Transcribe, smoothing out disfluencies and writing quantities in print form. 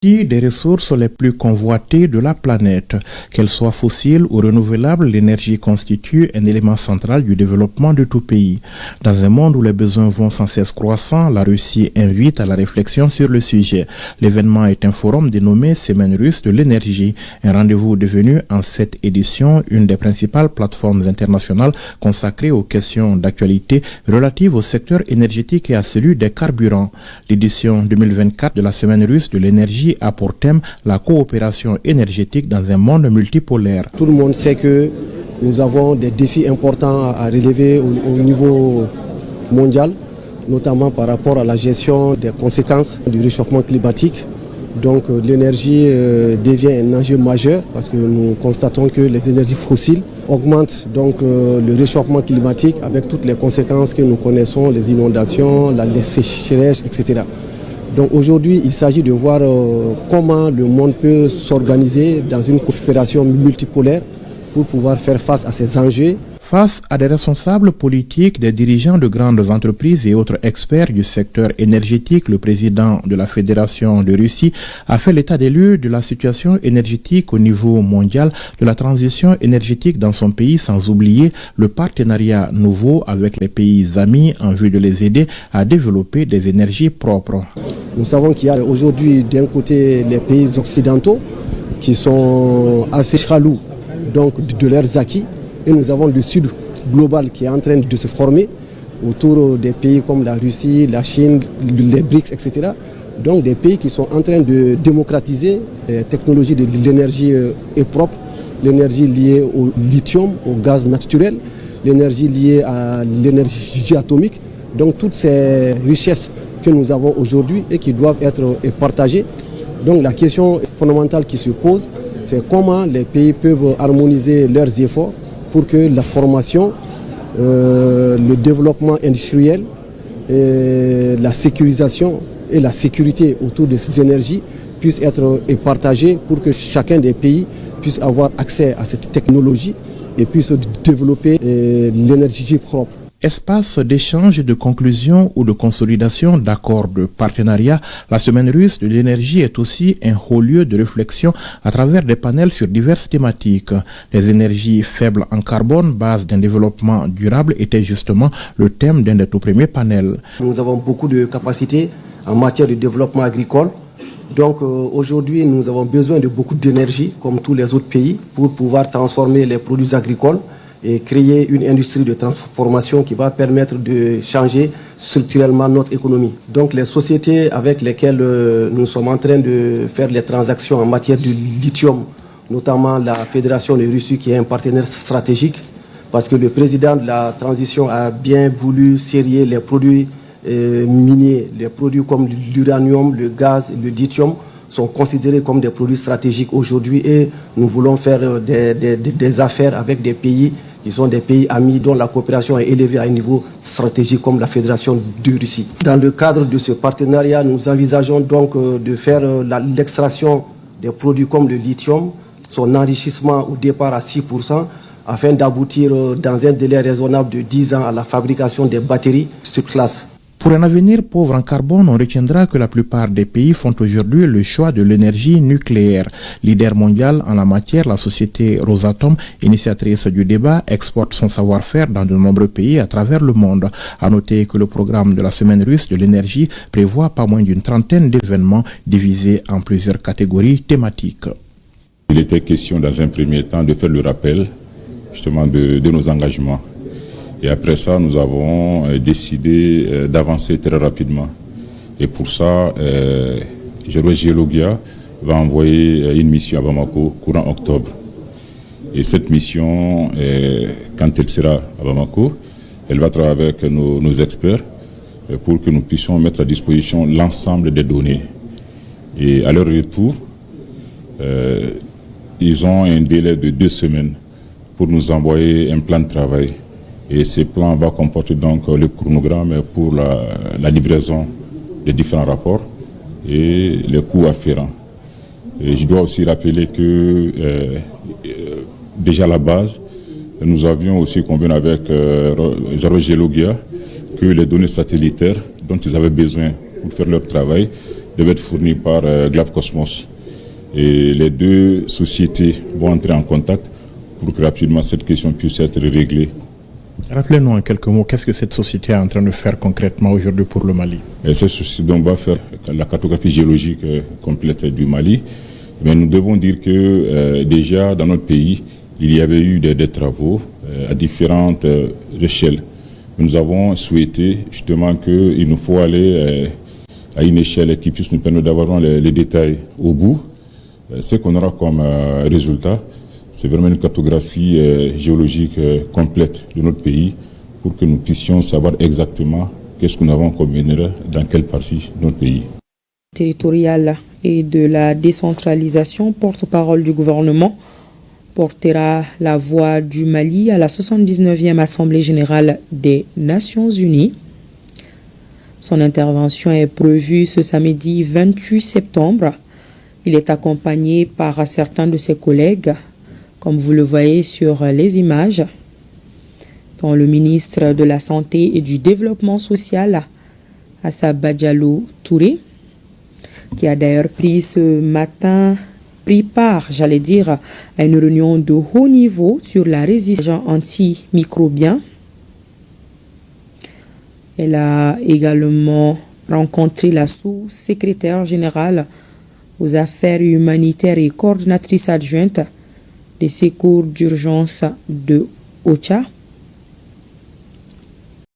Des ressources les plus convoitées de la planète. Qu'elles soient fossiles ou renouvelables, l'énergie constitue un élément central du développement de tout pays. Dans un monde où les besoins vont sans cesse croissant, la Russie invite à la réflexion sur le sujet. L'événement est un forum dénommé Semaine russe de l'énergie, un rendez-vous devenu en cette édition une des principales plateformes internationales consacrées aux questions d'actualité relatives au secteur énergétique et à celui des carburants. L'édition 2024 de la Semaine russe de l'énergie a pour thème la coopération énergétique dans un monde multipolaire. Tout le monde sait que nous avons des défis importants à relever au niveau mondial, notamment par rapport à la gestion des conséquences du réchauffement climatique. Donc l'énergie devient un enjeu majeur parce que nous constatons que les énergies fossiles augmentent donc le réchauffement climatique avec toutes les conséquences que nous connaissons, les inondations, la sécheresse, etc. Donc aujourd'hui, il s'agit de voir comment le monde peut s'organiser dans une coopération multipolaire pour pouvoir faire face à ces enjeux. Face à des responsables politiques, des dirigeants de grandes entreprises et autres experts du secteur énergétique, le président de la Fédération de Russie a fait l'état des lieux de la situation énergétique au niveau mondial, de la transition énergétique dans son pays, sans oublier le partenariat nouveau avec les pays amis en vue de les aider à développer des énergies propres. Nous savons qu'il y a aujourd'hui d'un côté les pays occidentaux qui sont assez jaloux donc de leurs acquis. Et nous avons le Sud global qui est en train de se former autour des pays comme la Russie, la Chine, les BRICS, etc. Donc des pays qui sont en train de démocratiser les technologies de l'énergie propre, l'énergie liée au lithium, au gaz naturel, l'énergie liée à l'énergie atomique. Donc toutes ces richesses que nous avons aujourd'hui et qui doivent être partagées. Donc la question fondamentale qui se pose, c'est comment les pays peuvent harmoniser leurs efforts pour que la formation, le développement industriel, la sécurisation et la sécurité autour de ces énergies puissent être partagées pour que chacun des pays puisse avoir accès à cette technologie et puisse développer l'énergie propre. Espace d'échange, de conclusion ou de consolidation d'accords de partenariat, la Semaine russe de l'énergie est aussi un haut lieu de réflexion à travers des panels sur diverses thématiques. Les énergies faibles en carbone, base d'un développement durable, était justement le thème d'un des tout premiers panels. Nous avons beaucoup de capacités en matière de développement agricole. Donc aujourd'hui, nous avons besoin de beaucoup d'énergie, comme tous les autres pays, pour pouvoir transformer les produits agricoles et créer une industrie de transformation qui va permettre de changer structurellement notre économie. Donc les sociétés avec lesquelles nous sommes en train de faire les transactions en matière de lithium, notamment la Fédération de Russie qui est un partenaire stratégique, parce que le président de la transition a bien voulu serrer les produits miniers, les produits comme l'uranium, le gaz, le lithium, sont considérés comme des produits stratégiques aujourd'hui et nous voulons faire des affaires avec des pays qui sont des pays amis dont la coopération est élevée à un niveau stratégique comme la Fédération de Russie. Dans le cadre de ce partenariat, nous envisageons donc de faire l'extraction des produits comme le lithium, son enrichissement au départ à 6%, afin d'aboutir dans un délai raisonnable de 10 ans à la fabrication des batteries sur classe. Pour un avenir pauvre en carbone, on retiendra que la plupart des pays font aujourd'hui le choix de l'énergie nucléaire. Leader mondial en la matière, la société Rosatom, initiatrice du débat, exporte son savoir-faire dans de nombreux pays à travers le monde. À noter que le programme de la Semaine russe de l'énergie prévoit pas moins d'une trentaine d'événements divisés en plusieurs catégories thématiques. Il était question dans un premier temps de faire le rappel justement de nos engagements. Et après ça, nous avons décidé d'avancer très rapidement. Et pour ça, Géologia va envoyer une mission à Bamako courant octobre. Et cette mission, quand elle sera à Bamako, elle va travailler avec nos experts pour que nous puissions mettre à disposition l'ensemble des données. Et à leur retour, ils ont un délai de 2 semaines pour nous envoyer un plan de travail. Et ce plan va comporter donc le chronogramme pour la livraison des différents rapports et les coûts afférents. Et je dois aussi rappeler que déjà à la base, nous avions aussi convenu avec Géologia que les données satellitaires dont ils avaient besoin pour faire leur travail devait être fourni par Glav Cosmos. Et les deux sociétés vont entrer en contact pour que rapidement cette question puisse être réglée. Rappelez-nous en quelques mots, qu'est-ce que cette société est en train de faire concrètement aujourd'hui pour le Mali? Et cette société va faire la cartographie géologique complète du Mali. Mais nous devons dire que déjà dans notre pays, il y avait eu des travaux à différentes échelles. Nous avons souhaité justement qu'il nous faut aller à une échelle qui puisse nous permettre d'avoir les détails au bout. Ce qu'on aura comme résultat, c'est vraiment une cartographie géologique complète de notre pays pour que nous puissions savoir exactement qu'est-ce que nous avons comme minerai dans quelle partie de notre pays. Territorial et de la décentralisation, porte-parole du gouvernement, portera la voix du Mali à la 79e Assemblée générale des Nations unies. Son intervention est prévue ce samedi 28 septembre. Il est accompagné par certains de ses collègues, comme vous le voyez sur les images, dont le ministre de la Santé et du Développement social, Assaba Diallo Touré, qui a d'ailleurs pris part, à une réunion de haut niveau sur la résistance antimicrobienne. Elle a également rencontré la sous-secrétaire générale aux affaires humanitaires et coordinatrice adjointe des secours d'urgence de OCHA.